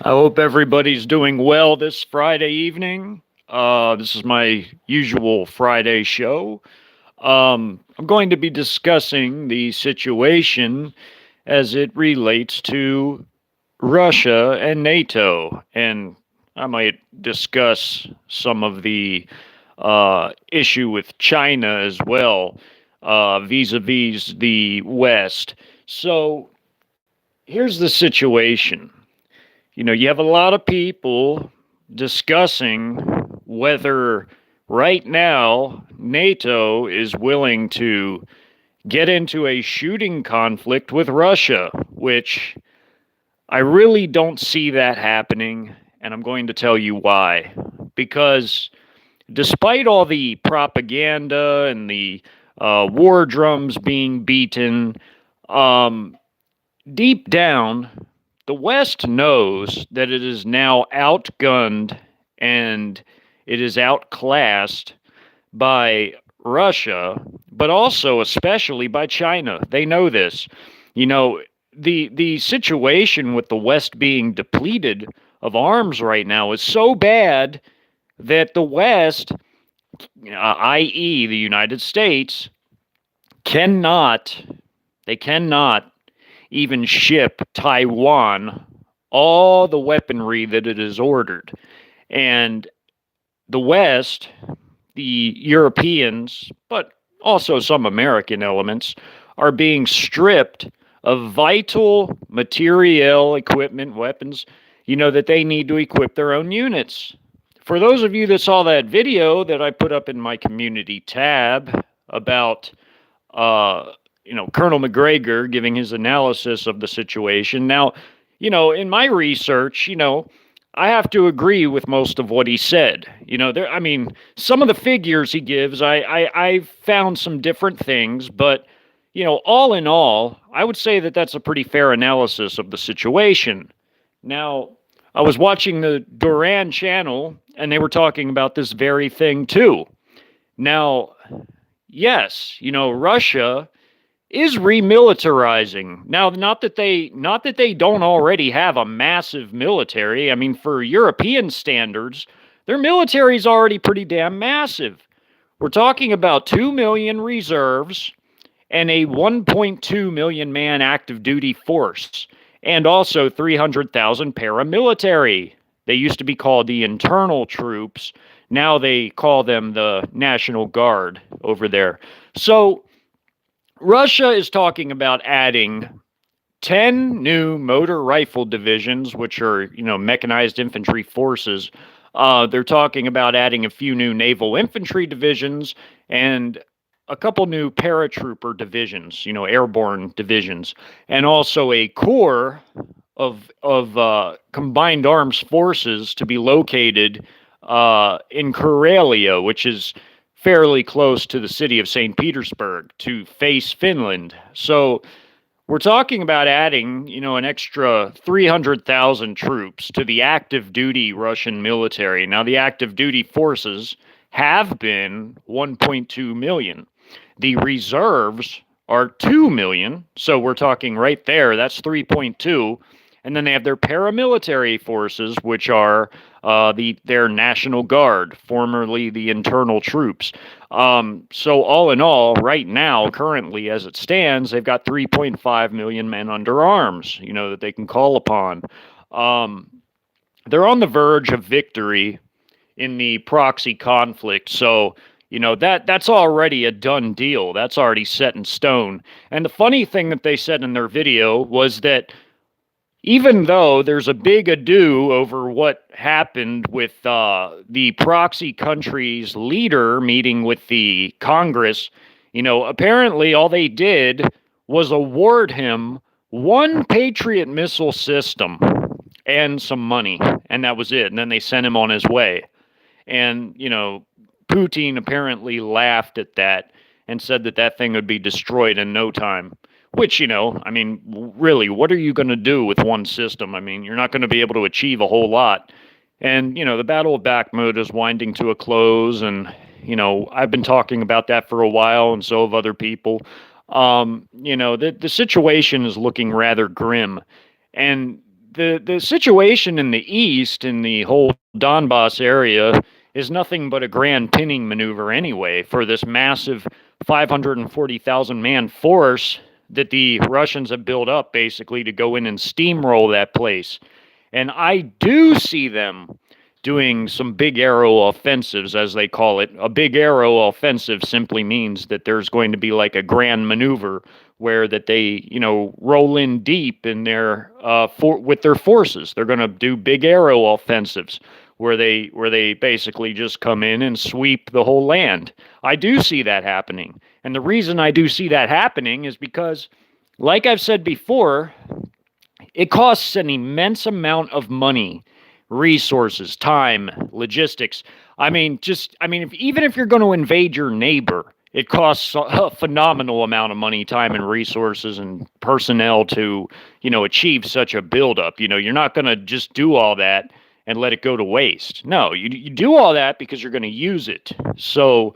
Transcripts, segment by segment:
I hope everybody's doing well this Friday evening. This is my usual Friday show. I'm going to be discussing the situation as it relates to Russia and NATO, and I might discuss some of the issue with China as well, vis-a-vis the West. So here's the situation. You have a lot of people discussing whether right now NATO is willing to get into a shooting conflict with Russia, which I really don't see that happening, and I'm going to tell you why. Because despite all the propaganda and the war drums being beaten, um, deep down, the West knows that it is now outgunned and it is outclassed by Russia, but also especially by China. They know this. You know, the situation with the West being depleted of arms right now is so bad that the West, i.e., the United States, cannot they cannot even ship Taiwan all the weaponry that it has ordered. And the West, the Europeans, but also some American elements, are being stripped of vital materiel, equipment, weapons, that they need to equip their own units. For those of you that saw that video that I put up in my community tab about Colonel McGregor giving his analysis of the situation. Now, in my research, I have to agree with most of what he said. Some of the figures he gives, I found some different things, but, all in all, I would say that that's a pretty fair analysis of the situation. Now, I was watching the Duran channel, and they were talking about this very thing too. Now, yes, Russia is remilitarizing. Now, not that they don't already have a massive military. I mean, for European standards, their military is already pretty damn massive. We're talking about 2 million reserves and a 1.2 million man active duty force, and also 300,000 paramilitary. They used to be called the internal troops. Now they call them the National Guard over there. So Russia is talking about adding 10 new motor rifle divisions, which are, mechanized infantry forces. They're talking about adding a few new naval infantry divisions and a couple new paratrooper divisions, airborne divisions, and also a corps of combined arms forces to be located in Karelia, which is fairly close to the city of St. Petersburg, to face Finland. So we're talking about adding, an extra 300,000 troops to the active duty Russian military. Now, the active duty forces have been 1.2 million. The reserves are 2 million. So we're talking right there. That's 3.2. And then they have their paramilitary forces, which are their National Guard, formerly the internal troops. So all in all, right now, currently, as it stands, they've got 3.5 million men under arms, that they can call upon. They're on the verge of victory in the proxy conflict. So, that's already a done deal. That's already set in stone. And the funny thing that they said in their video was that even though there's a big ado over what happened with the proxy country's leader meeting with the Congress, apparently all they did was award him one Patriot missile system and some money, and that was it. And then they sent him on his way. And, Putin apparently laughed at that and said that that thing would be destroyed in no time. Which, really, what are you going to do with one system? You're not going to be able to achieve a whole lot. And, the Battle of Bakhmut is winding to a close. And, I've been talking about that for a while, and so have other people. The situation is looking rather grim. And the situation in the east, in the whole Donbass area, is nothing but a grand pinning maneuver anyway for this massive 540,000 man force that the Russians have built up basically to go in and steamroll that place. And I do see them doing some big arrow offensives, as they call it. A big arrow offensive simply means that there's going to be like a grand maneuver where that they, roll in deep in their with their forces. They're going to do big arrow offensives where they basically just come in and sweep the whole land. I do see that happening. And the reason I do see that happening is because, like I've said before, it costs an immense amount of money, resources, time, logistics. Even if you're going to invade your neighbor, it costs a phenomenal amount of money, time, and resources and personnel to, achieve such a buildup. You're not going to just do all that and let it go to waste. No, you do all that because you're going to use it. So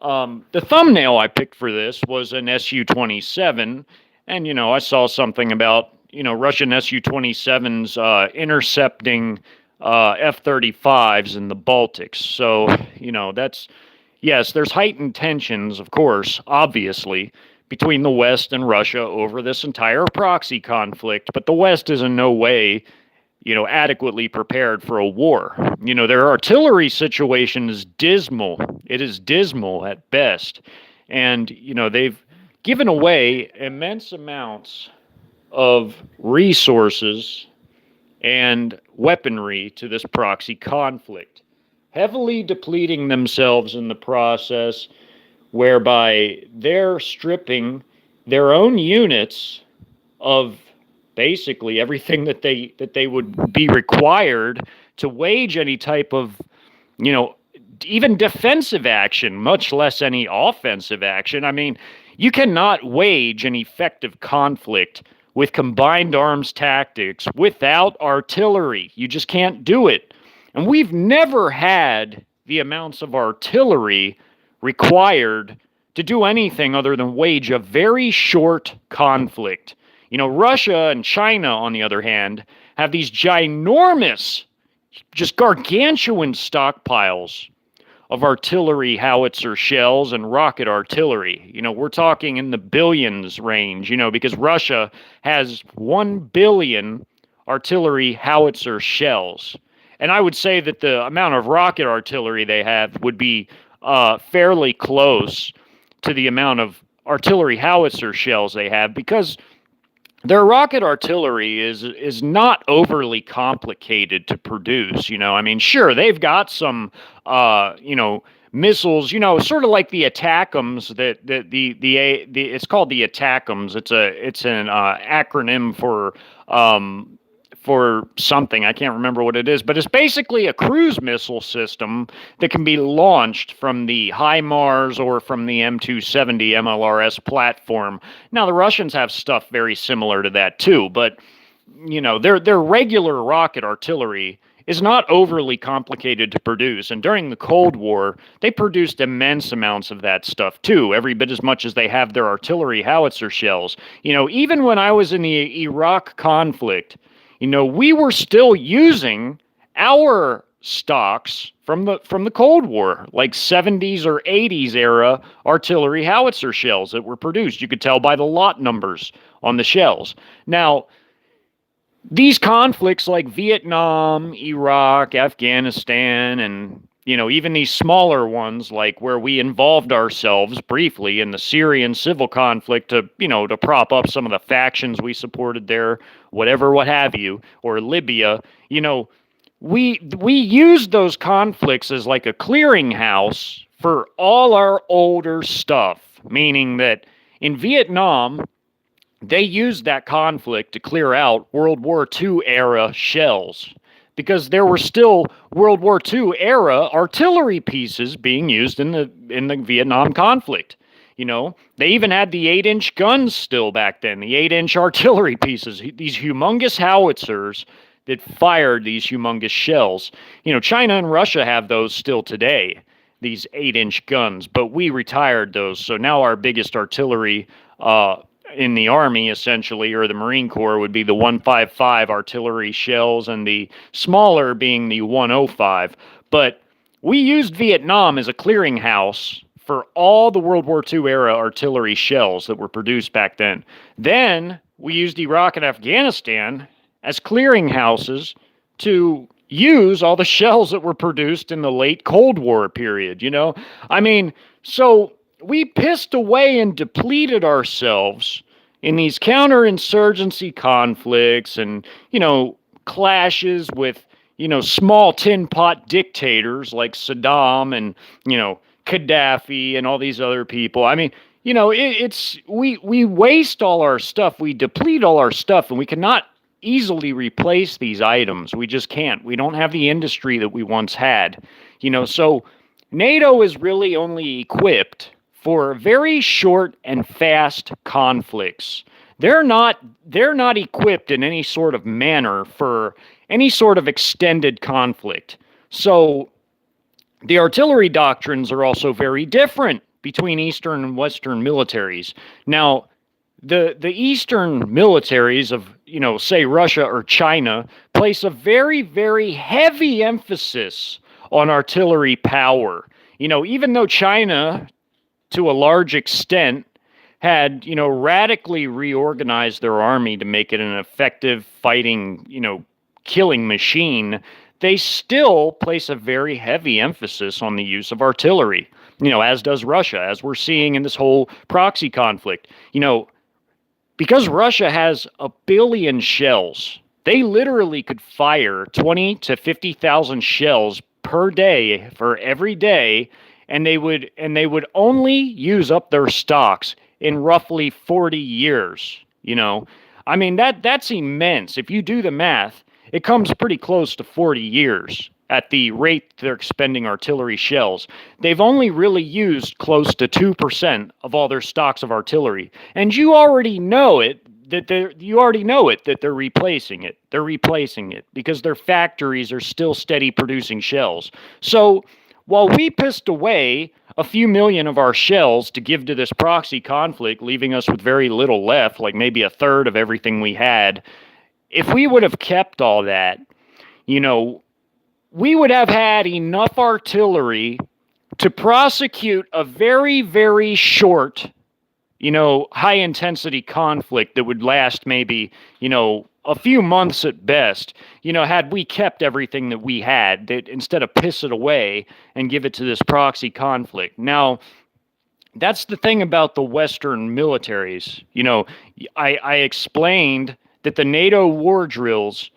the thumbnail I picked for this was an Su-27, and, I saw something about, Russian Su-27s intercepting F-35s in the Baltics. So, yes, there's heightened tensions, of course, obviously, between the West and Russia over this entire proxy conflict, but the West is in no way, adequately prepared for a war. Their artillery situation is dismal. It is dismal at best. And, they've given away immense amounts of resources and weaponry to this proxy conflict, heavily depleting themselves in the process, whereby they're stripping their own units of basically everything that they would be required to wage any type of, even defensive action, much less any offensive action. I mean, you cannot wage an effective conflict with combined arms tactics without artillery. You just can't do it. And we've never had the amounts of artillery required to do anything other than wage a very short conflict. Russia and China, on the other hand, have these ginormous, just gargantuan stockpiles of artillery, howitzer shells, and rocket artillery. We're talking in the billions range, because Russia has 1 billion artillery howitzer shells. And I would say that the amount of rocket artillery they have would be fairly close to the amount of artillery howitzer shells they have, because their rocket artillery is not overly complicated to produce. Sure, they've got some, missiles. Sort of like the ATACMS. It's called the ATACMS. It's an acronym for something. I can't remember what it is, but it's basically a cruise missile system that can be launched from the HIMARS or from the M270 MLRS platform. Now, the Russians have stuff very similar to that too, but their regular rocket artillery is not overly complicated to produce. And during the Cold War, they produced immense amounts of that stuff too, every bit as much as they have their artillery howitzer shells. Even when I was in the Iraq conflict, we were still using our stocks from the Cold War, like 70s or 80s era artillery howitzer shells that were produced. You could tell by the lot numbers on the shells. Now, these conflicts like Vietnam, Iraq, Afghanistan, and even these smaller ones, like where we involved ourselves briefly in the Syrian civil conflict to prop up some of the factions we supported there, what have you, or Libya, we used those conflicts as like a clearinghouse for all our older stuff, meaning that in Vietnam, they used that conflict to clear out World War II era shells, because there were still World War II era artillery pieces being used in the Vietnam conflict. They even had the 8-inch guns still back then, the 8-inch artillery pieces, these humongous howitzers that fired these humongous shells. China and Russia have those still today, these 8-inch guns, but we retired those. So now our biggest artillery in the Army, essentially, or the Marine Corps, would be the 155 artillery shells, and the smaller being the 105. But we used Vietnam as a clearinghouse for all the World War II era artillery shells that were produced back then. Then we used Iraq and Afghanistan as clearinghouses to use all the shells that were produced in the late Cold War period, I mean, so we pissed away and depleted ourselves in these counterinsurgency conflicts and, clashes with, small tin pot dictators like Saddam and, Gaddafi and all these other people. I mean, we waste all our stuff, we deplete all our stuff, and we cannot easily replace these items. We just can't. We don't have the industry that we once had. So NATO is really only equipped for very short and fast conflicts. They're not equipped in any sort of manner for any sort of extended conflict. So the artillery doctrines are also very different between Eastern and Western militaries. Now, the Eastern militaries of, say Russia or China, place a very, very heavy emphasis on artillery power. Even though China, to a large extent, had, radically reorganized their army to make it an effective fighting, killing machine, they still place a very heavy emphasis on the use of artillery, as does Russia, as we're seeing in this whole proxy conflict. Because Russia has 1 billion shells, they literally could fire 20 to 50,000 shells per day for every day, and they would only use up their stocks in roughly 40 years. I mean, that's immense. If you do the math, it comes pretty close to 40 years at the rate they're expending artillery shells. They've only really used close to 2% of all their stocks of artillery. And you already know it, that they're replacing it. They're replacing it because their factories are still steady producing shells. So while we pissed away a few million of our shells to give to this proxy conflict, leaving us with very little left, like maybe a third of everything we had, if we would have kept all that, we would have had enough artillery to prosecute a very, very short, high-intensity conflict that would last maybe, a few months at best, had we kept everything that we had, that instead of piss it away and give it to this proxy conflict. Now, that's the thing about the Western militaries. I explained that the NATO war drills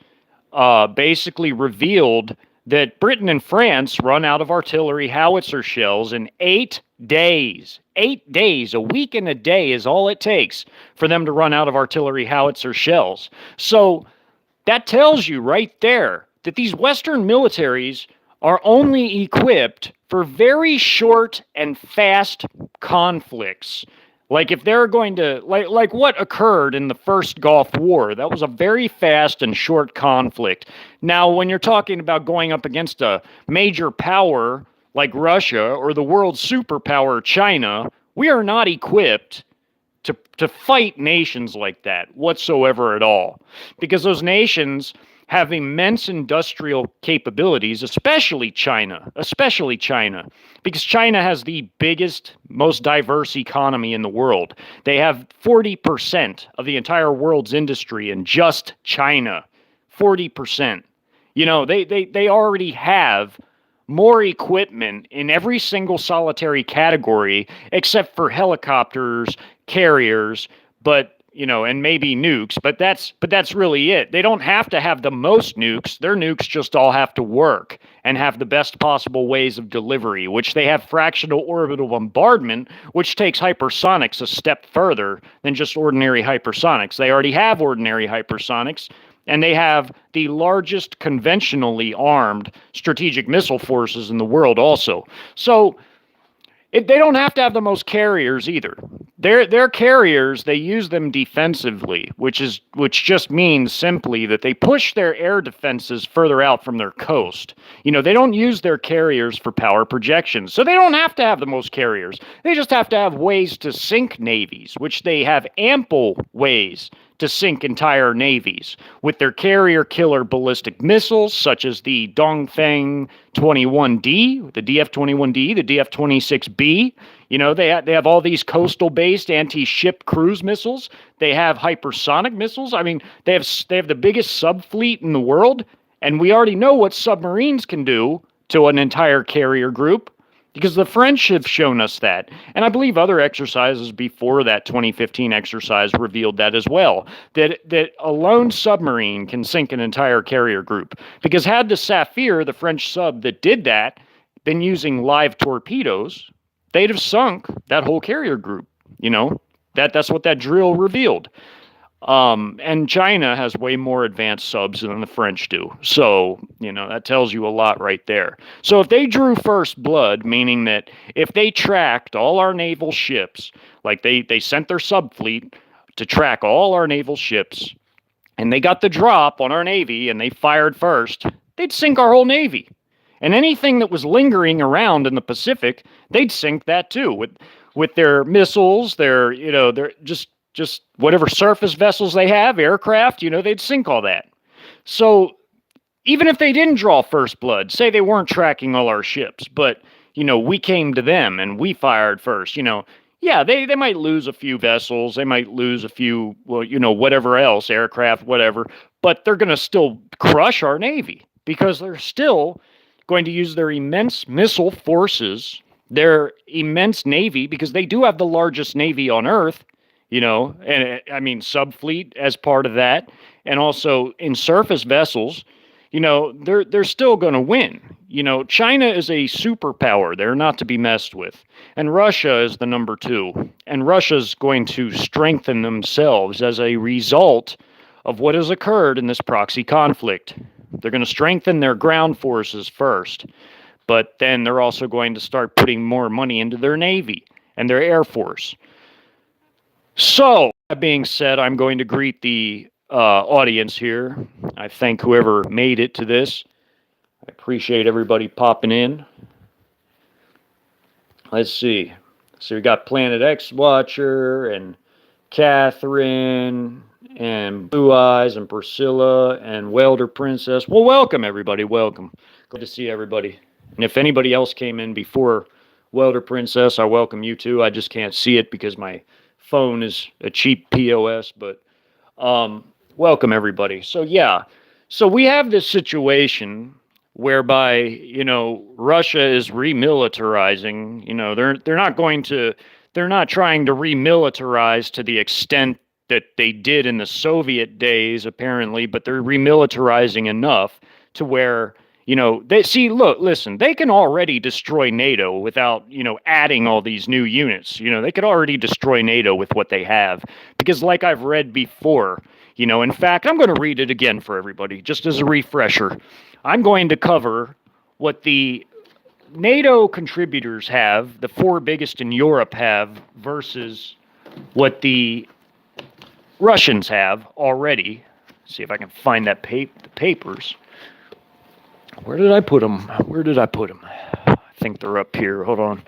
basically revealed that Britain and France run out of artillery howitzer shells in 8 days. 8 days, a week and a day is all it takes for them to run out of artillery howitzer shells. So that tells you right there that these Western militaries are only equipped for very short and fast conflicts. Like if they're going to, like what occurred in the first Gulf War, that was a very fast and short conflict. Now, when you're talking about going up against a major power like Russia or the world's superpower China, we are not equipped to fight nations like that whatsoever at all. Because those nations have immense industrial capabilities, especially China, because China has the biggest, most diverse economy in the world. They have 40% of the entire world's industry in just China. 40%. They already have more equipment in every single solitary category except for helicopters, carriers, and maybe nukes, but that's really it. They don't have to have the most nukes. Their nukes just all have to work and have the best possible ways of delivery, which they have fractional orbital bombardment, which takes hypersonics a step further than just ordinary hypersonics. They already have ordinary hypersonics, and they have the largest conventionally armed strategic missile forces in the world also. So they don't have to have the most carriers either. their carriers, they use them defensively, which just means simply that they push their air defenses further out from their coast. They don't use their carriers for power projections, so they don't have to have the most carriers. They just have to have ways to sink navies, which they have ample ways to sink entire navies with their carrier killer ballistic missiles, such as the Dongfeng 21D, the DF-21D, the DF-26B. They have all these coastal-based anti-ship cruise missiles. They have hypersonic missiles. I mean, they have the biggest subfleet in the world, and we already know what submarines can do to an entire carrier group, because the French have shown us that. And I believe other exercises before that 2015 exercise revealed that as well, that a lone submarine can sink an entire carrier group. Because had the Sapphire, the French sub that did that, been using live torpedoes, they'd have sunk that whole carrier group. That's what that drill revealed. And China has way more advanced subs than the French do. So, that tells you a lot right there. So if they drew first blood, meaning that if they tracked all our naval ships, like they sent their subfleet to track all our naval ships, and they got the drop on our Navy and they fired first, they'd sink our whole Navy. And anything that was lingering around in the Pacific, they'd sink that too with their missiles, their just whatever surface vessels they have, aircraft, they'd sink all that. So even if they didn't draw first blood, say they weren't tracking all our ships, but, we came to them and we fired first, yeah, they might lose a few vessels. They might lose a few, whatever else, aircraft, whatever, but they're going to still crush our Navy because they're still going to use their immense missile forces, their immense Navy, because they do have the largest Navy on Earth, and I mean, subfleet as part of that, and also in surface vessels, they're still going to win. China is a superpower. They're not to be messed with. And Russia is the number 2. And Russia's going to strengthen themselves as a result of what has occurred in this proxy conflict. They're going to strengthen their ground forces first, but then they're also going to start putting more money into their Navy and their Air Force. So, that being said, I'm going to greet the audience here. I thank whoever made it to this. I appreciate everybody popping in. Let's see. So we got Planet X Watcher and Catherine and Blue Eyes and Priscilla and Welder Princess. Well, welcome everybody. Welcome. Good to see everybody. And if anybody else came in before Welder Princess, I welcome you too. I just can't see it because my phone is a cheap POS, but welcome everybody. So yeah, so we have this situation whereby, Russia is remilitarizing. They're not trying to remilitarize to the extent that they did in the Soviet days, apparently, but they're remilitarizing enough to where, they can already destroy NATO without, adding all these new units. They could already destroy NATO with what they have. Because like I've read before, in fact, I'm going to read it again for everybody, just as a refresher. I'm going to cover what the NATO contributors have, the 4 biggest in Europe have, versus what the Russians have already. Let's see if I can find that the papers. Where did I put them? I think they're up here. Hold on.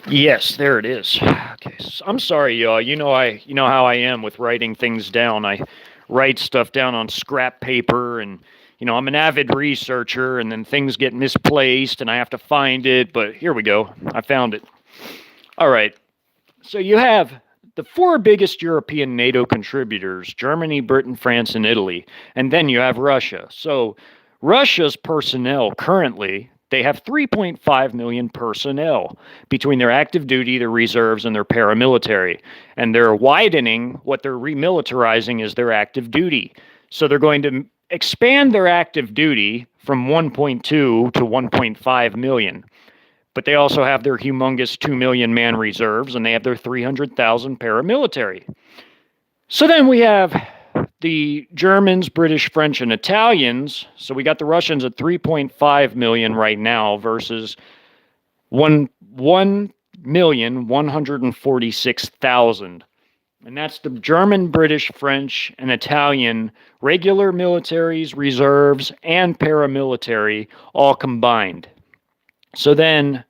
Yes, there it is. Okay, so I'm sorry, y'all. You know how I am with writing things down. I write stuff down on scrap paper, and I'm an avid researcher, and then things get misplaced, and I have to find it. But here we go. I found it. All right. So you have the 4 biggest European NATO contributors: Germany, Britain, France, and Italy, and then you have Russia. So Russia's personnel currently, they have 3.5 million personnel between their active duty, their reserves, and their paramilitary. And they're widening, what they're remilitarizing is their active duty. So they're going to expand their active duty from 1.2 to 1.5 million. But they also have their humongous 2 million man reserves, and they have their 300,000 paramilitary. So then we have the Germans, British, French, and Italians. So we got the Russians at 3.5 million right now versus 146,000. And that's the German, British, French, and Italian regular militaries, reserves, and paramilitary all combined. So then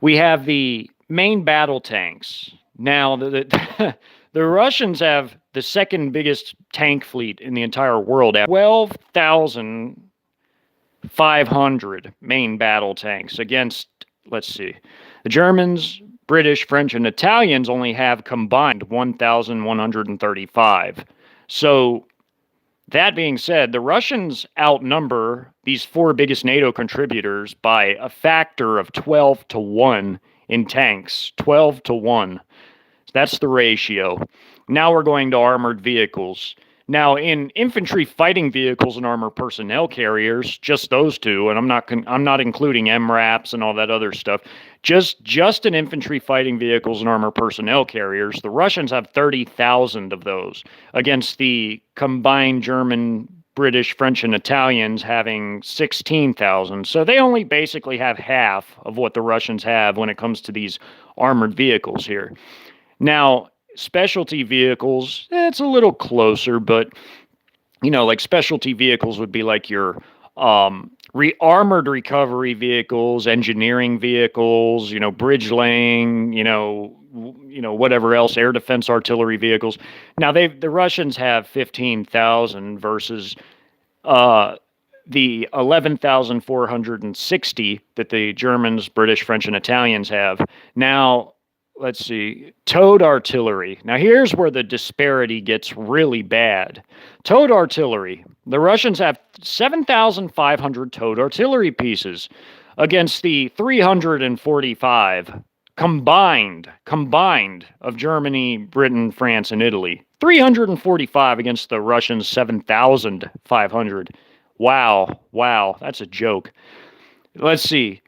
we have the main battle tanks. Now, the Russians have the second biggest tank fleet in the entire world at 12,500 main battle tanks against, let's see, the Germans, British, French, and Italians only have combined 1,135. So, that being said, the Russians outnumber these four biggest NATO contributors by a factor of 12 to 1 in tanks. 12 to 1. That's the ratio. Now we're going to armored vehicles. Now, in infantry fighting vehicles and armored personnel carriers, just those two, and I'm not including MRAPs and all that other stuff. Just in infantry fighting vehicles and armored personnel carriers, the Russians have 30,000 of those against the combined German, British, French, and Italians having 16,000. So they only basically have half of what the Russians have when it comes to these armored vehicles here. Now, specialty vehicles, it's a little closer, but, like specialty vehicles would be like your armored recovery vehicles, engineering vehicles, bridge laying, whatever else, air defense artillery vehicles. Now, the Russians have 15,000 versus the 11,460 that the Germans, British, French, and Italians have. Now, let's see, towed artillery. Now, here's where the disparity gets really bad. Towed artillery. The Russians have 7,500 towed artillery pieces against the 345 combined of Germany, Britain, France, and Italy. 345 against the Russians' 7,500. Wow, that's a joke. Let's see.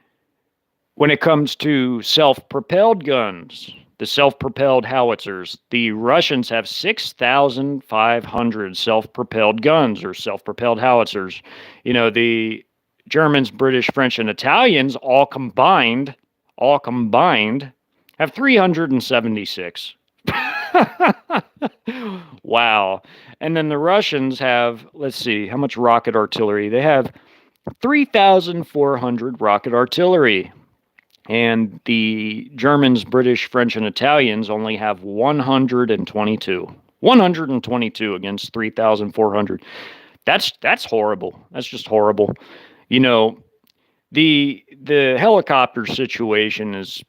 When it comes to self-propelled guns, the self-propelled howitzers, the Russians have 6,500 self-propelled guns or self-propelled howitzers. The Germans, British, French, and Italians all combined have 376. Wow. And then the Russians have, let's see, how much rocket artillery? They have 3,400 rocket artillery. And the Germans, British, French, and Italians only have 122. 122 against 3,400. That's horrible. That's just horrible. The helicopter situation is,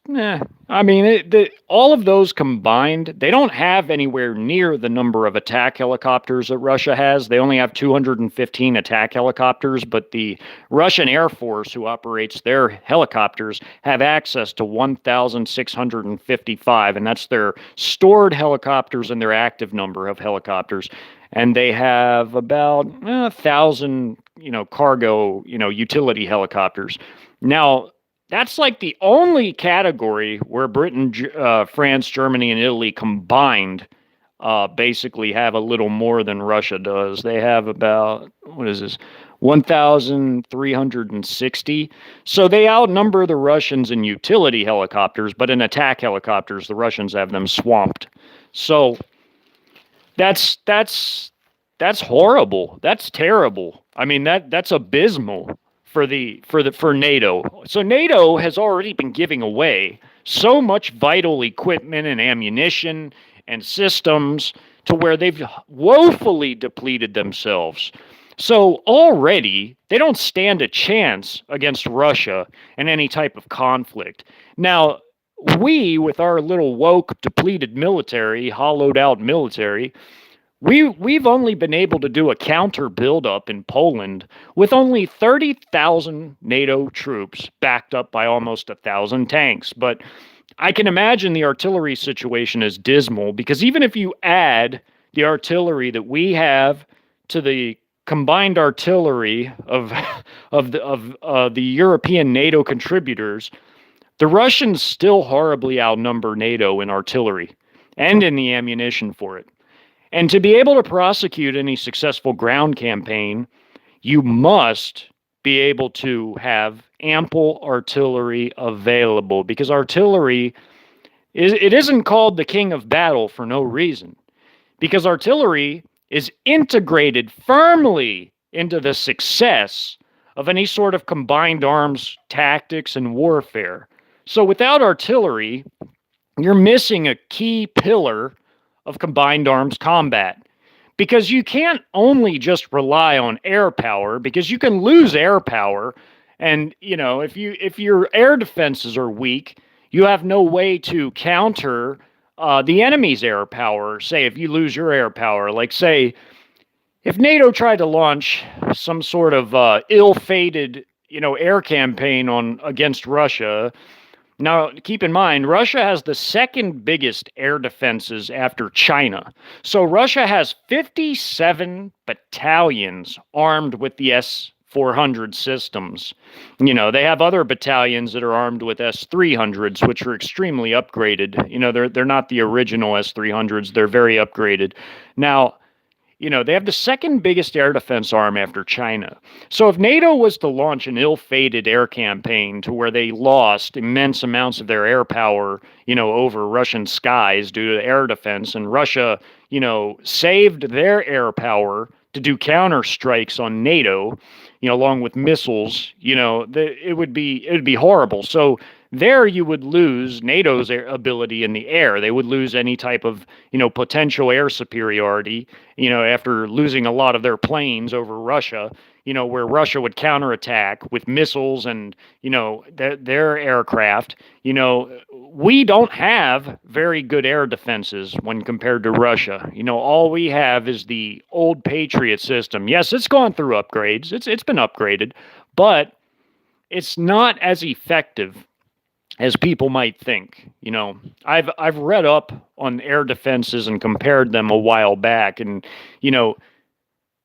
all of those combined, they don't have anywhere near the number of attack helicopters that Russia has. They only have 215 attack helicopters, but the Russian Air Force, who operates their helicopters, have access to 1,655, and that's their stored helicopters and their active number of helicopters. And they have about 1,000, cargo, utility helicopters. Now, that's like the only category where Britain, France, Germany, and Italy combined basically have a little more than Russia does. They have about, 1,360. So they outnumber the Russians in utility helicopters, but in attack helicopters, the Russians have them swamped. So that's horrible. That's terrible. That's abysmal for NATO. So NATO has already been giving away so much vital equipment and ammunition and systems to where they've woefully depleted themselves. So already they don't stand a chance against Russia in any type of conflict. Now, we, with our little woke, depleted military, hollowed out military, we've only been able to do a counter buildup in Poland with only 30,000 NATO troops backed up by almost 1,000 tanks. But I can imagine the artillery situation is dismal because even if you add the artillery that we have to the combined artillery of the European NATO contributors, the Russians still horribly outnumber NATO in artillery and in the ammunition for it. And to be able to prosecute any successful ground campaign, you must be able to have ample artillery available, because artillery it isn't called the king of battle for no reason, because artillery is integrated firmly into the success of any sort of combined arms tactics and warfare. So without artillery, you're missing a key pillar of combined arms combat, because you can't only just rely on air power, because you can lose air power. And if your air defenses are weak, you have no way to counter the enemy's air power. Say if you lose your air power, like say if NATO tried to launch some sort of ill-fated air campaign against Russia. Now, keep in mind, Russia has the second biggest air defenses after China. So Russia has 57 battalions armed with the S-400 systems. They have other battalions that are armed with S-300s, which are extremely upgraded. They're not the original S-300s. They're very upgraded. Now, they have the second biggest air defense arm after China. So if NATO was to launch an ill-fated air campaign to where they lost immense amounts of their air power, over Russian skies due to air defense, and Russia, saved their air power to do counter strikes on NATO, along with missiles, it would be horrible. So there you would lose NATO's ability in the air. They would lose any type of, potential air superiority, after losing a lot of their planes over Russia, where Russia would counterattack with missiles and, their aircraft. We don't have very good air defenses when compared to Russia. All we have is the old Patriot system. Yes, it's gone through upgrades. It's been upgraded, but it's not as effective as people might think. I've read up on air defenses and compared them a while back, and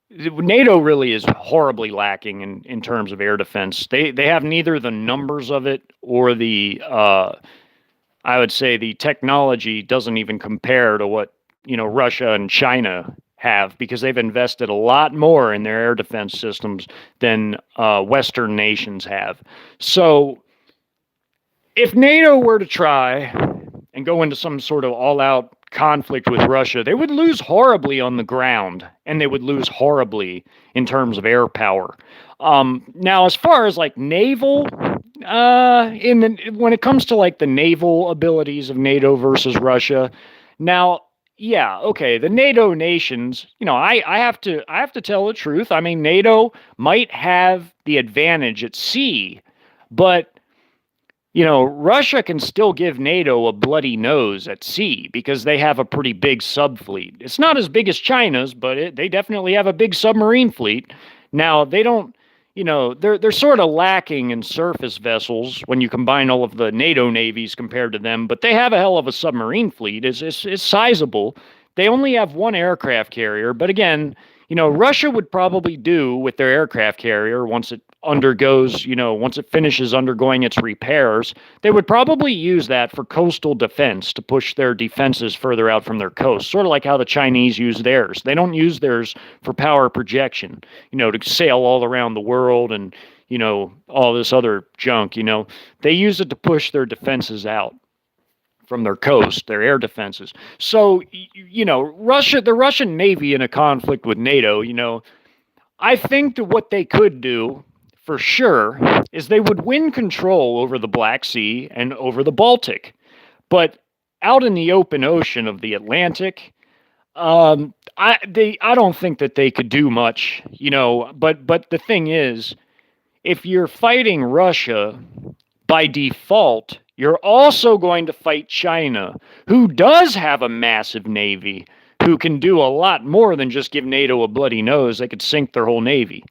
NATO really is horribly lacking in terms of air defense. They have neither the numbers of it or the I would say the technology doesn't even compare to what Russia and China have, because they've invested a lot more in their air defense systems than Western nations have. So if NATO were to try and go into some sort of all-out conflict with Russia, they would lose horribly on the ground, and they would lose horribly in terms of air power. Now, as far as like naval, when it comes to like the naval abilities of NATO versus Russia, now, yeah, okay, the NATO nations, I have to tell the truth. I mean, NATO might have the advantage at sea, but Russia can still give NATO a bloody nose at sea because they have a pretty big subfleet. It's not as big as China's, but they definitely have a big submarine fleet. Now, they don't, they're sort of lacking in surface vessels when you combine all of the NATO navies compared to them, but they have a hell of a submarine fleet. It's sizable. They only have one aircraft carrier, but again, Russia would probably do with their aircraft carrier once it once it finishes undergoing its repairs, they would probably use that for coastal defense to push their defenses further out from their coast, sort of like how the Chinese use theirs. They don't use theirs for power projection, to sail all around the world and, all this other junk, They use it to push their defenses out from their coast, their air defenses. So, the Russian Navy in a conflict with NATO, I think that what they could do for sure is they would win control over the Black Sea and over the Baltic. But out in the open ocean of the Atlantic, I don't think that they could do much, but the thing is, if you're fighting Russia, by default, you're also going to fight China, who does have a massive navy, who can do a lot more than just give NATO a bloody nose. They could sink their whole navy,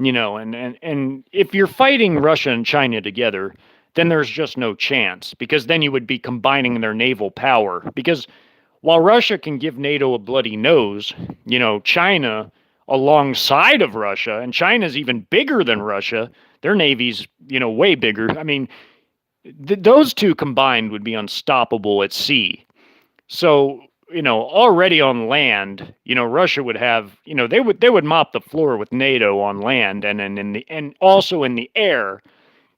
and if you're fighting Russia and China together, then there's just no chance, because then you would be combining their naval power. Because while Russia can give NATO a bloody nose, China alongside of Russia, and China's even bigger than Russia, their navy's, way bigger. I mean, those two combined would be unstoppable at sea. So already on land, Russia would have, they would mop the floor with NATO on land and then and also in the air,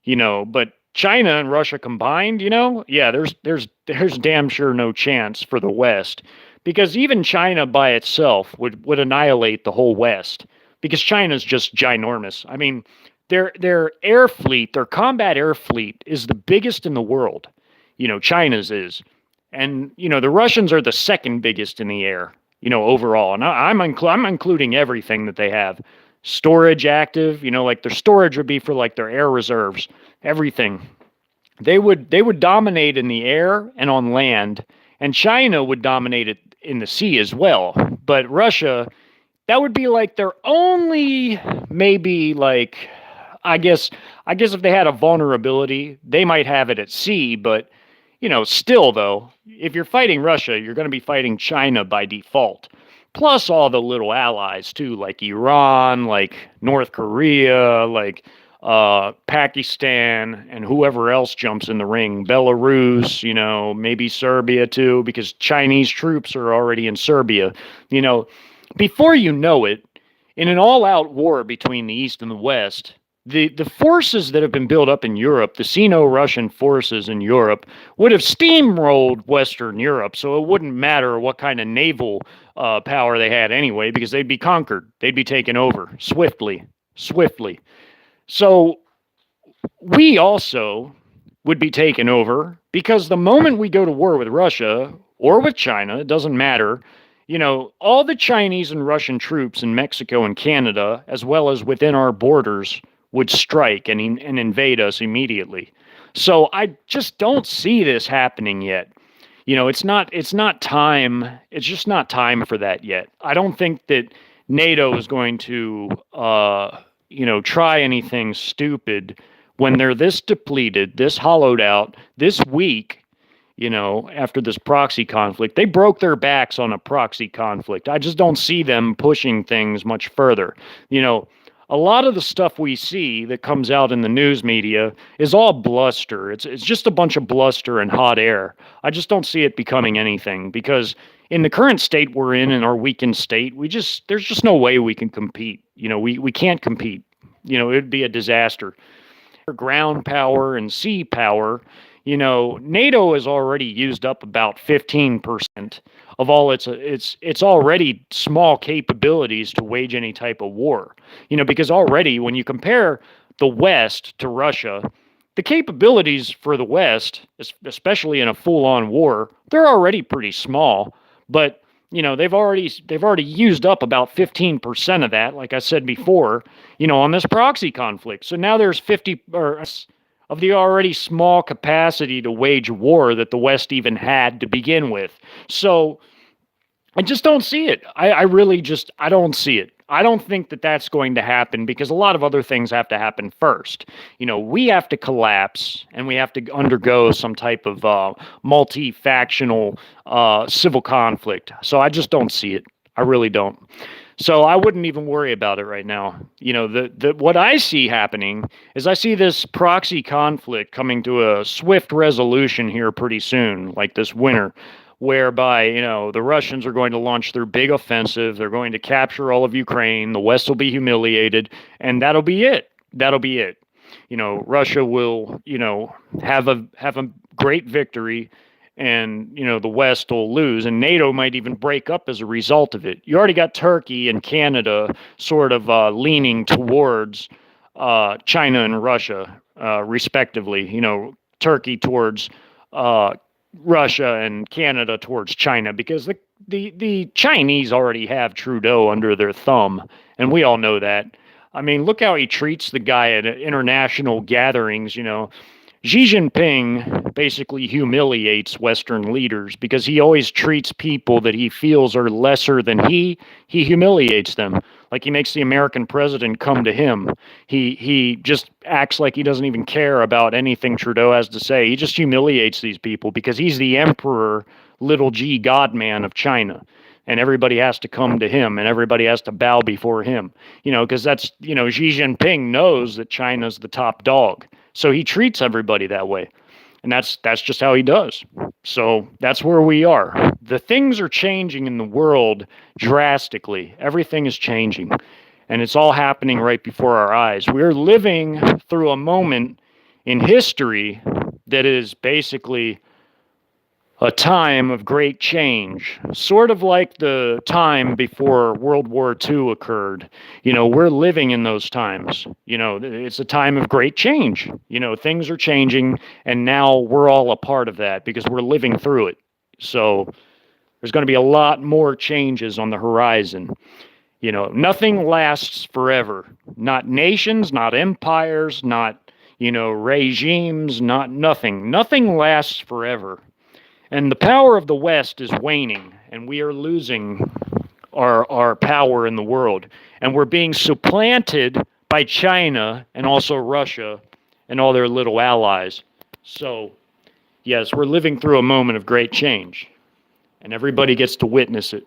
but China and Russia combined, yeah, there's damn sure no chance for the West because even China by itself would annihilate the whole West because China's just ginormous. I mean, their air fleet, their combat air fleet is the biggest in the world. China's is. And, the Russians are the second biggest in the air, overall. And I'm including everything that they have. Storage active, like their storage would be for like their air reserves, everything. They would dominate in the air and on land, and China would dominate it in the sea as well. But Russia, that would be like their only maybe like I guess if they had a vulnerability, they might have it at sea, but still though, if you're fighting Russia, you're going to be fighting China by default. Plus all the little allies too, like Iran, like North Korea, like Pakistan, and whoever else jumps in the ring. Belarus, maybe Serbia too, because Chinese troops are already in Serbia. Before you know it, in an all-out war between the East and the West, the forces that have been built up in Europe, the Sino-Russian forces in Europe, would have steamrolled Western Europe, so it wouldn't matter what kind of naval power they had anyway, because they'd be conquered. They'd be taken over swiftly. So we also would be taken over because the moment we go to war with Russia or with China, it doesn't matter, all the Chinese and Russian troops in Mexico and Canada, as well as within our borders, would strike and invade us immediately. So I just don't see this happening yet. It's not time. It's just not time for that yet. I don't think that NATO is going to, try anything stupid when they're this depleted, this hollowed out, this weak, after this proxy conflict. They broke their backs on a proxy conflict. I just don't see them pushing things much further. A lot of the stuff we see that comes out in the news media is all bluster. It's just a bunch of bluster and hot air. I just don't see it becoming anything because in the current state we're in our weakened state, there's just no way we can compete. We can't compete. It'd be a disaster. Ground power and sea power, NATO has already used up about 15% of all its already small capabilities to wage any type of war. Because already when you compare the West to Russia, the capabilities for the West, especially in a full-on war, they're already pretty small. But they've already used up about 15% of that, like I said before, on this proxy conflict. So now there's 50 of the already small capacity to wage war that the West even had to begin with. So I just don't see it. I don't see it. I don't think that that's going to happen because a lot of other things have to happen first. We have to collapse and we have to undergo some type of multi-factional civil conflict. So I just don't see it. I really don't. So I wouldn't even worry about it right now. What I see happening is I see this proxy conflict coming to a swift resolution here pretty soon, like this winter, whereby, the Russians are going to launch their big offensive. They're going to capture all of Ukraine. The West will be humiliated, and that'll be it. Russia will, have a great victory, and the West will lose, and NATO might even break up as a result of it. You already got Turkey and Canada sort of leaning towards China and Russia, respectively. Turkey towards Russia and Canada towards China, because the Chinese already have Trudeau under their thumb, and we all know that. I mean, look how he treats the guy at international gatherings. Xi Jinping basically humiliates Western leaders because he always treats people that he feels are lesser than he humiliates them. Like he makes the American president come to him. He just acts like he doesn't even care about anything Trudeau has to say. He just humiliates these people because he's the emperor, little g God-man of China. And everybody has to come to him and everybody has to bow before him. Because that's, Xi Jinping knows that China's the top dog. So he treats everybody that way. And that's just how he does. So that's where we are. The things are changing in the world drastically. Everything is changing. And it's all happening right before our eyes. We're living through a moment in history that is basically a time of great change, sort of like the time before World War II occurred. We're living in those times. It's a time of great change. Things are changing, and now we're all a part of that because we're living through it. So there's going to be a lot more changes on the horizon. Nothing lasts forever. Not nations, not empires, not, regimes, not nothing. Nothing lasts forever. And the power of the West is waning, and we are losing our power in the world. And we're being supplanted by China and also Russia and all their little allies. So, yes, we're living through a moment of great change, and everybody gets to witness it.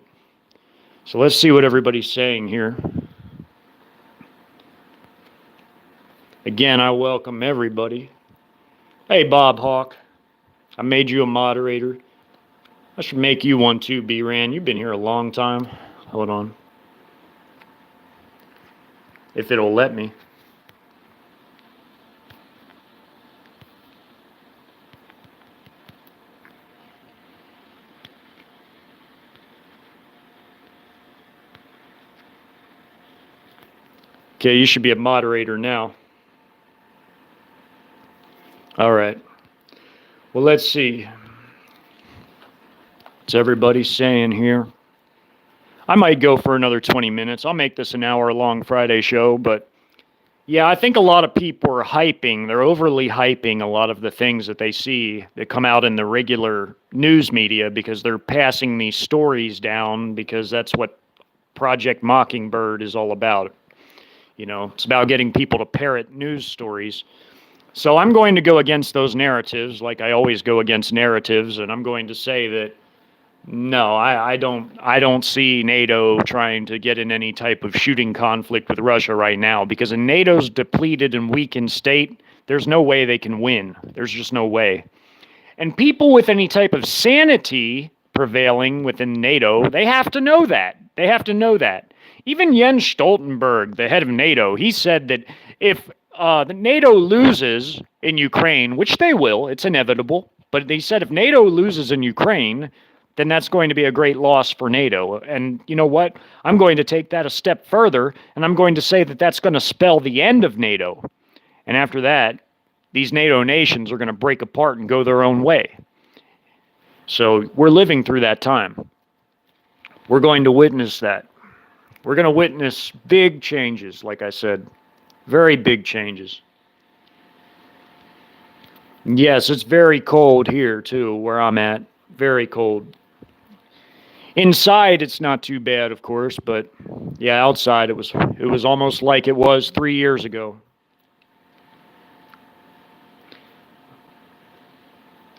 So let's see what everybody's saying here. Again, I welcome everybody. Hey, Bob Hawk. I made you a moderator. I should make you one too, B-Ran. You've been here a long time. Hold on. If it'll let me. Okay, you should be a moderator now. All right. Well, let's see. What's everybody saying here? I might go for another 20 minutes. I'll make this an hour-long Friday show, but yeah, I think a lot of people are hyping. They're overly hyping a lot of the things that they see that come out in the regular news media because they're passing these stories down because that's what Project Mockingbird is all about. It's about getting people to parrot news stories. So I'm going to go against those narratives, like I always go against narratives, and I'm going to say that no, I don't see NATO trying to get in any type of shooting conflict with Russia right now, because in NATO's depleted and weakened state, there's no way they can win. There's just no way. And people with any type of sanity prevailing within NATO, they have to know that. They have to know that. Even Jens Stoltenberg, the head of NATO, he said that if the NATO loses in Ukraine, which they will, it's inevitable, but they said if NATO loses in Ukraine, then that's going to be a great loss for NATO. And you know what? I'm going to take that a step further, and I'm going to say that that's going to spell the end of NATO. And after that, these NATO nations are going to break apart and go their own way. So we're living through that time. We're going to witness that. We're going to witness big changes, like I said. Very big changes. Yes, it's very cold here, too, where I'm at. Very cold. Inside, it's not too bad, of course, but yeah, outside it was almost like it was 3 years ago.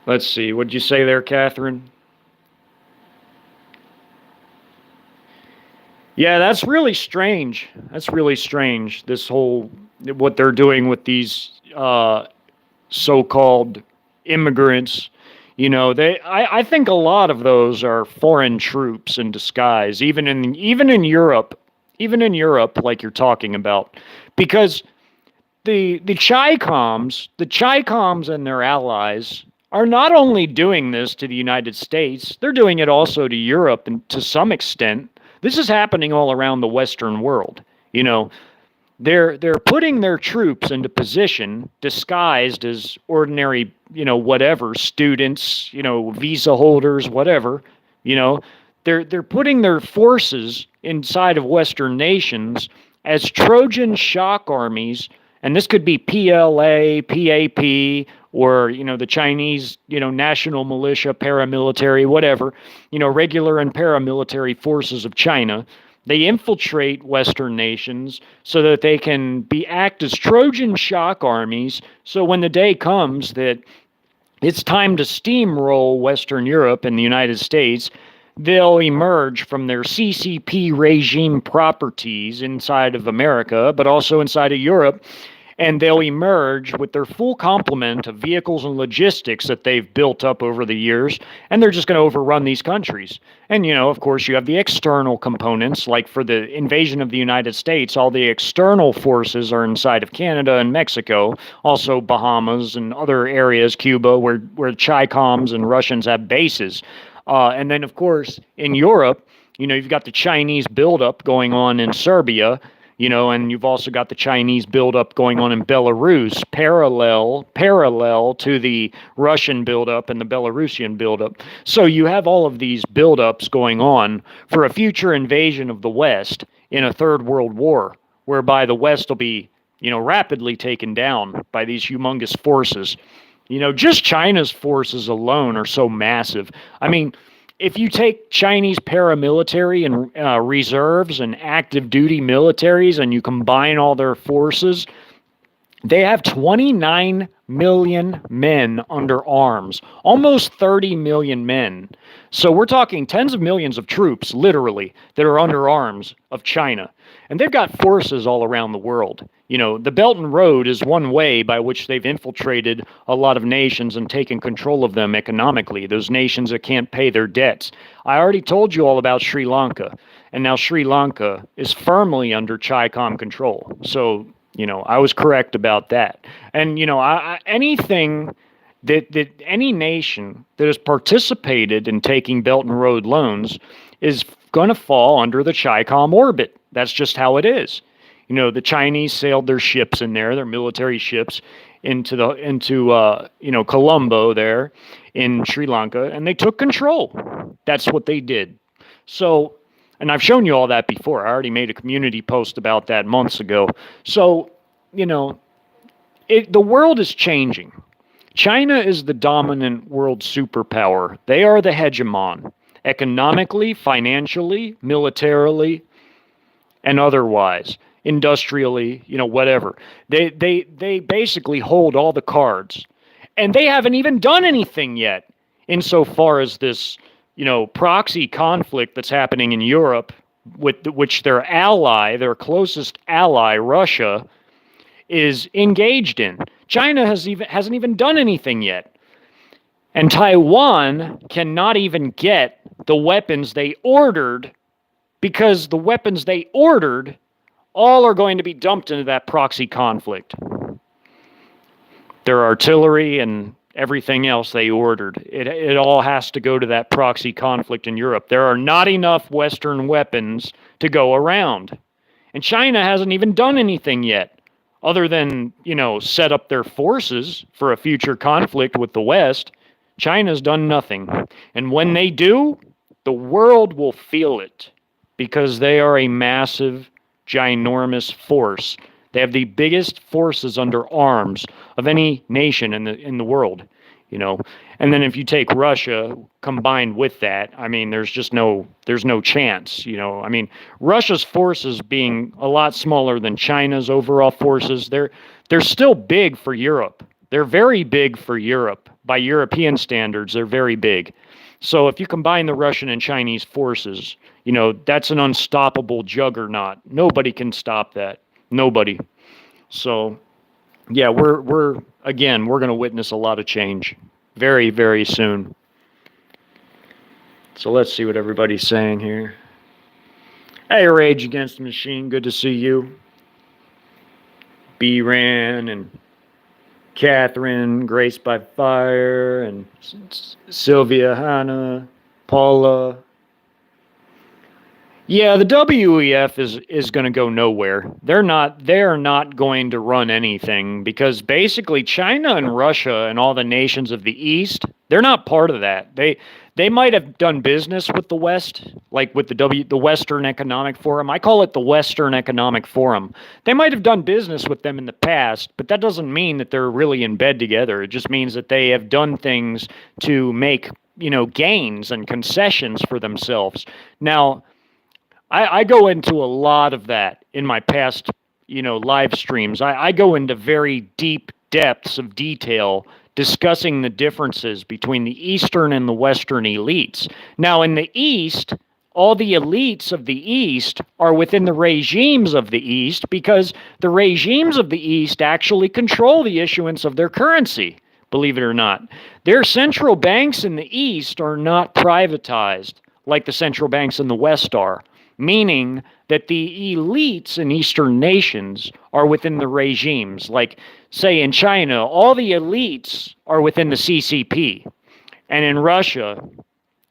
Let's see, what'd you say there, Catherine? Yeah, that's really strange. That's really strange, this whole, what they're doing with these so-called immigrants. I think a lot of those are foreign troops in disguise, even in Europe, like you're talking about, because the Chi-Coms and their allies are not only doing this to the United States, they're doing it also to Europe and to some extent. This is happening all around the Western world. They're putting their troops into position disguised as ordinary, whatever, students, visa holders, whatever, they're putting their forces inside of Western nations as Trojan shock armies, and this could be PLA, PAP, or, the Chinese, national militia, paramilitary, whatever, regular and paramilitary forces of China. They infiltrate Western nations so that they can act as Trojan shock armies. So when the day comes that it's time to steamroll Western Europe and the United States, they'll emerge from their CCP regime properties inside of America, but also inside of Europe, and they'll emerge with their full complement of vehicles and logistics that they've built up over the years, and they're just going to overrun these countries. And, of course, you have the external components, like for the invasion of the United States, all the external forces are inside of Canada and Mexico, also Bahamas and other areas, Cuba, where Chi-coms and Russians have bases. And then, of course, in Europe, you've got the Chinese buildup going on in Serbia, and you've also got the Chinese buildup going on in Belarus, parallel to the Russian buildup and the Belarusian buildup. So you have all of these buildups going on for a future invasion of the West in a third world war, whereby the West will be, rapidly taken down by these humongous forces. Just China's forces alone are so massive. I mean, if you take Chinese paramilitary and reserves and active duty militaries and you combine all their forces, they have 29 million men under arms, almost 30 million men. So we're talking tens of millions of troops, literally, that are under arms of China. And they've got forces all around the world. The Belt and Road is one way by which they've infiltrated a lot of nations and taken control of them economically, those nations that can't pay their debts. I already told you all about Sri Lanka, and now Sri Lanka is firmly under Chi-com control. So, I was correct about that. And, anything that any nation that has participated in taking Belt and Road loans is going to fall under the Chi-com orbit. That's just how it is. The Chinese sailed their ships in there, their military ships, into Colombo there in Sri Lanka, and they took control. That's what they did. So, and I've shown you all that before. I already made a community post about that months ago. So, the world is changing. China is the dominant world superpower. They are the hegemon, economically, financially, militarily, and otherwise. Industrially, whatever. They basically hold all the cards. And they haven't even done anything yet insofar as this, proxy conflict that's happening in Europe, with which their closest ally, Russia, is engaged in. China hasn't even done anything yet. And Taiwan cannot even get the weapons they ordered, because the weapons they ordered all are going to be dumped into that proxy conflict. Their artillery and everything else they ordered, it all has to go to that proxy conflict in Europe. There are not enough Western weapons to go around. And China hasn't even done anything yet, other than, set up their forces for a future conflict with the West. China's done nothing. And when they do, the world will feel it, because they are a massive, ginormous force. They have the biggest forces under arms of any nation in the world, And then if you take Russia combined with that, I mean, there's no chance, Russia's forces being a lot smaller than China's overall forces, they're still big for Europe. They're very big for Europe. By European standards, they're very big. So if you combine the Russian and Chinese forces, that's an unstoppable juggernaut. Nobody can stop that. Nobody. So, yeah, we're going to witness a lot of change very, very soon. So let's see what everybody's saying here. Hey, Rage Against the Machine, good to see you. B-Ran and Catherine, Grace by Fire, and Sylvia, Hannah, Paula. Yeah, the WEF is going to go nowhere. They're not going to run anything, because basically China and Russia and all the nations of the East, they're not part of that. They might have done business with the West, like with the Western Economic Forum. I call it the Western Economic Forum. They might have done business with them in the past, but that doesn't mean that they're really in bed together. It just means that they have done things to make, gains and concessions for themselves. Now, I go into a lot of that in my past, live streams. I go into very deep depths of detail discussing the differences between the Eastern and the Western elites. Now, in the East, all the elites of the East are within the regimes of the East because the regimes of the East actually control the issuance of their currency, believe it or not. Their central banks in the East are not privatized like the central banks in the West are, meaning that the elites in Eastern nations are within the regimes. Like, say, in China, all the elites are within the CCP. And in Russia,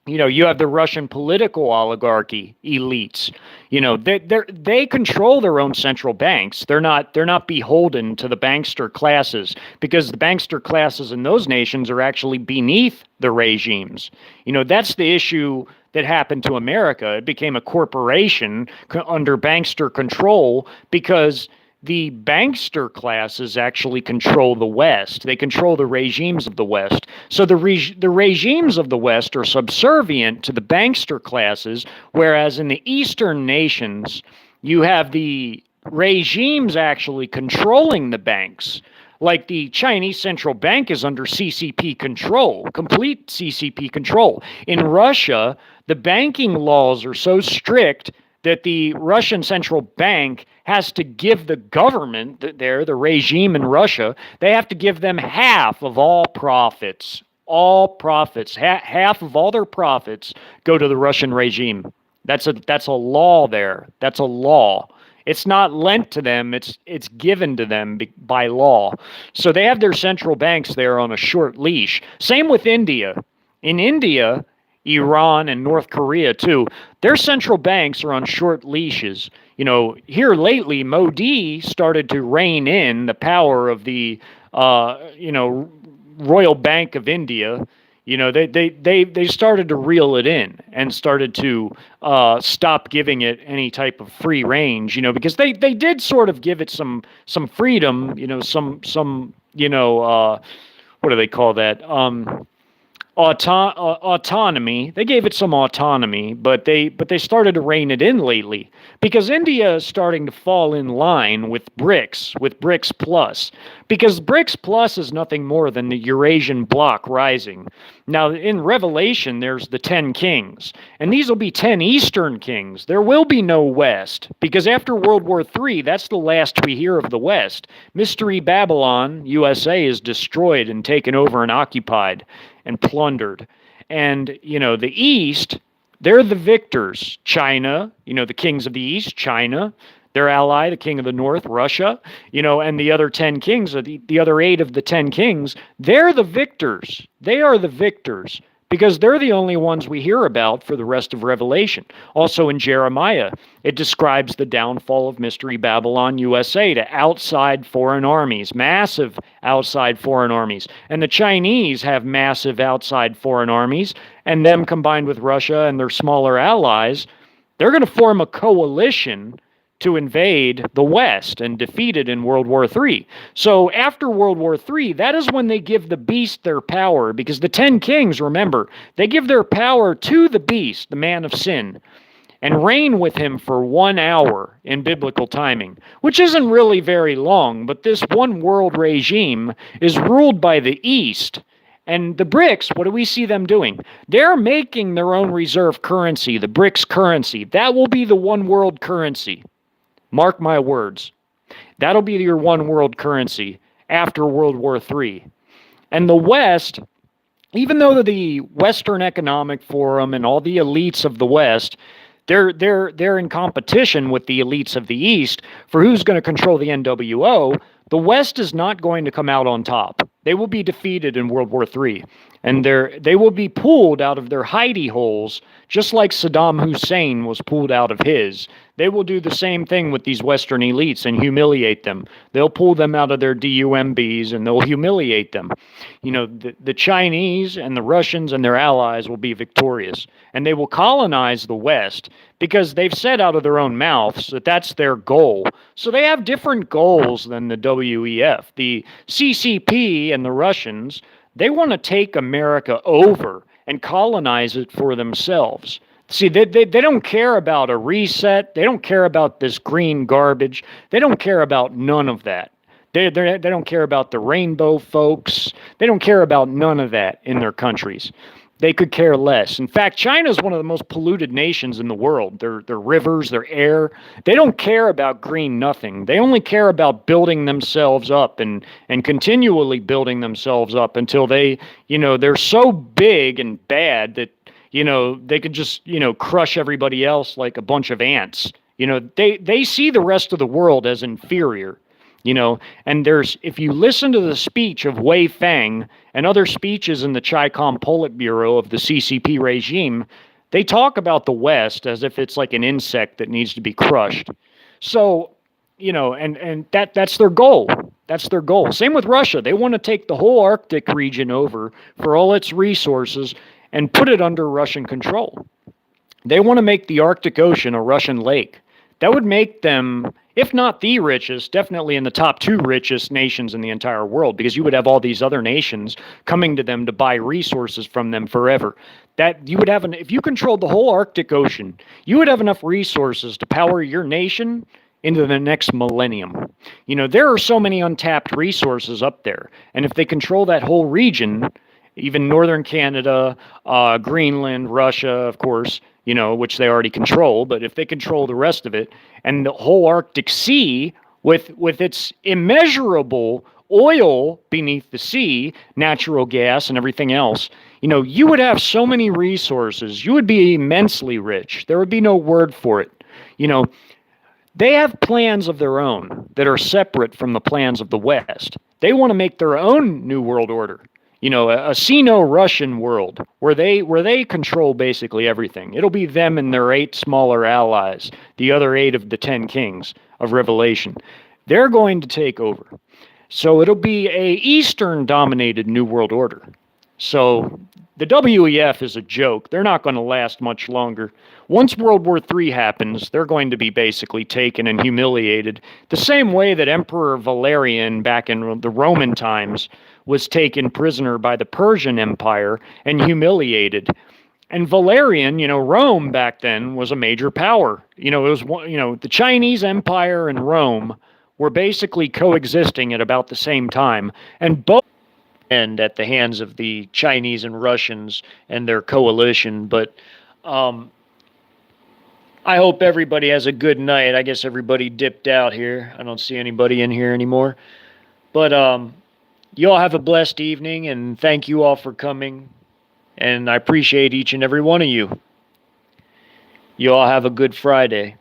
you have the Russian political oligarchy elites. They control their own central banks. They're not beholden to the bankster classes because the bankster classes in those nations are actually beneath the regimes. That's the issue that happened to America. It became a corporation under bankster control because the bankster classes actually control the West. They control the regimes of the West. So the regimes of the West are subservient to the bankster classes, whereas in the Eastern nations, you have the regimes actually controlling the banks. Like the Chinese central bank is under CCP control, complete CCP control. In Russia, the banking laws are so strict that the Russian central bank has to give the government there, the regime in Russia, they have to give them half of all profits. All profits, half of all their profits go to the Russian regime. That's a law there. That's a law. It's not lent to them, it's given to them by law. So they have their central banks there on a short leash. Same with India. In India, Iran and North Korea too, their central banks are on short leashes. Here lately, Modi started to rein in the power of the, Royal Bank of India. They started to reel it in and started to stop giving it any type of free range, because they did sort of give it some freedom, what do they call that? Autonomy. They gave it some autonomy, but they started to rein it in lately because India is starting to fall in line with BRICS Plus, because BRICS Plus is nothing more than the Eurasian bloc rising. Now, in Revelation, there's the 10 kings, and these will be 10 Eastern kings. There will be no West, because after World War III, that's the last we hear of the West. Mystery Babylon, USA, is destroyed and taken over and occupied and plundered. And, the East, they're the victors. China, the kings of the East, China, their ally, the king of the North, Russia, and the other 10 kings, the other 8 of the 10 kings, they're the victors. They are the victors because they're the only ones we hear about for the rest of Revelation. Also in Jeremiah, it describes the downfall of Mystery Babylon USA to outside foreign armies, massive outside foreign armies. And the Chinese have massive outside foreign armies, and them combined with Russia and their smaller allies, they're going to form a coalition to invade the West and defeat it in World War III. So after World War III, that is when they give the beast their power, because the 10 kings, remember, they give their power to the beast, the man of sin, and reign with him for 1 hour in biblical timing, which isn't really very long, but this one world regime is ruled by the East. And the BRICS, what do we see them doing? They're making their own reserve currency, the BRICS currency. That will be the one world currency. Mark my words. That'll be your one world currency after World War III. And the West, even though the Western Economic Forum and all the elites of the West, they're in competition with the elites of the East for who's going to control the NWO, the West is not going to come out on top. They will be defeated in World War III. And they will be pulled out of their hidey-holes, just like Saddam Hussein was pulled out of his. They will do the same thing with these Western elites and humiliate them. They'll pull them out of their DUMBs and they'll humiliate them. The Chinese and the Russians and their allies will be victorious. And they will colonize the West because they've said out of their own mouths that that's their goal. So they have different goals than the WEF. The CCP and the Russians, they want to take America over and colonize it for themselves. See, they don't care about a reset. They don't care about this green garbage. They don't care about none of that. They don't care about the rainbow folks. They don't care about none of that in their countries. They could care less. In fact, China is one of the most polluted nations in the world. Their rivers, their air, they don't care about green nothing. They only care about building themselves up and continually building themselves up until they're so big and bad that, they could just, crush everybody else like a bunch of ants. They see the rest of the world as inferior. And if you listen to the speech of Wei Fang and other speeches in the Chi-Com Politburo of the CCP regime, they talk about the West as if it's like an insect that needs to be crushed. So, and that's their goal. That's their goal. Same with Russia. They want to take the whole Arctic region over for all its resources and put it under Russian control. They want to make the Arctic Ocean a Russian lake. That would make them, if not the richest, definitely in the top 2 richest nations in the entire world, because you would have all these other nations coming to them to buy resources from them forever. That you would have if you controlled the whole Arctic Ocean, you would have enough resources to power your nation into the next millennium. There are so many untapped resources up there, and if they control that whole region, even northern Canada, Greenland, Russia, of course, which they already control, but if they control the rest of it, and the whole Arctic Sea with its immeasurable oil beneath the sea, natural gas and everything else, you would have so many resources. You would be immensely rich. There would be no word for it. They have plans of their own that are separate from the plans of the West. They want to make their own new world order. A Sino-Russian world where they control basically everything. It'll be them and their 8 smaller allies, the other 8 of the 10 kings of Revelation. They're going to take over. So it'll be a Eastern-dominated New World Order. So the WEF is a joke. They're not going to last much longer. Once World War III happens, they're going to be basically taken and humiliated the same way that Emperor Valerian back in the Roman times was taken prisoner by the Persian Empire and humiliated. And Valerian, Rome back then was a major power. It was the Chinese Empire and Rome were basically coexisting at about the same time, and both end at the hands of the Chinese and Russians and their coalition. But I hope everybody has a good night. I guess everybody dipped out here. I don't see anybody in here anymore. But you all have a blessed evening, and thank you all for coming. And I appreciate each and every one of you. You all have a good Friday.